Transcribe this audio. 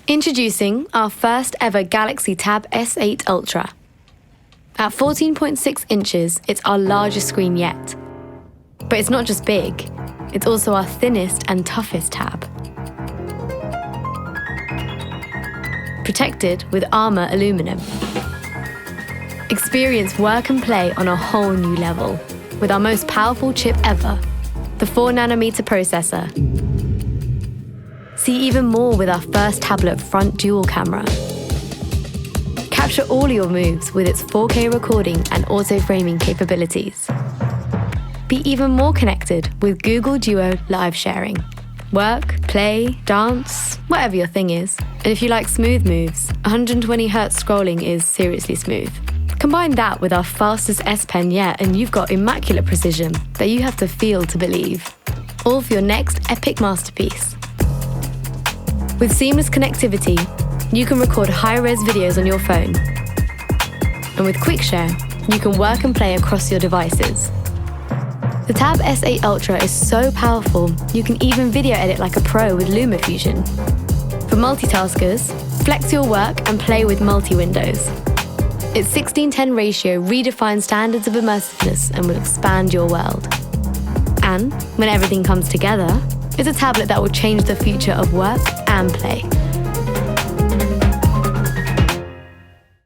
Introducing our first ever Galaxy Tab S8 Ultra. At 14.6 inches, it's our largest screen yet. But it's not just big, it's also our thinnest and toughest tab. Protected with Armor aluminum. Experience work and play on a whole new level with our most powerful chip ever, the 4nm processor. See even more with our first tablet front dual camera. Capture all your moves with its 4K recording and auto-framing capabilities. Be even more connected with Google Duo live sharing. Work, play, dance, whatever your thing is. And if you like smooth moves, 120Hz scrolling is seriously smooth. Combine that with our fastest S Pen yet and you've got immaculate precision that you have to feel to believe. All for your next epic masterpiece. With seamless connectivity, you can record high-res videos on your phone. And with Quick Share, you can work and play across your devices. The Tab S8 Ultra is so powerful, you can even video edit like a pro with LumaFusion. For multitaskers, flex your work and play with multi-windows. Its 16:10 ratio redefines standards of immersiveness and will expand your world. And when everything comes together, it's a tablet that will change the future of work and play.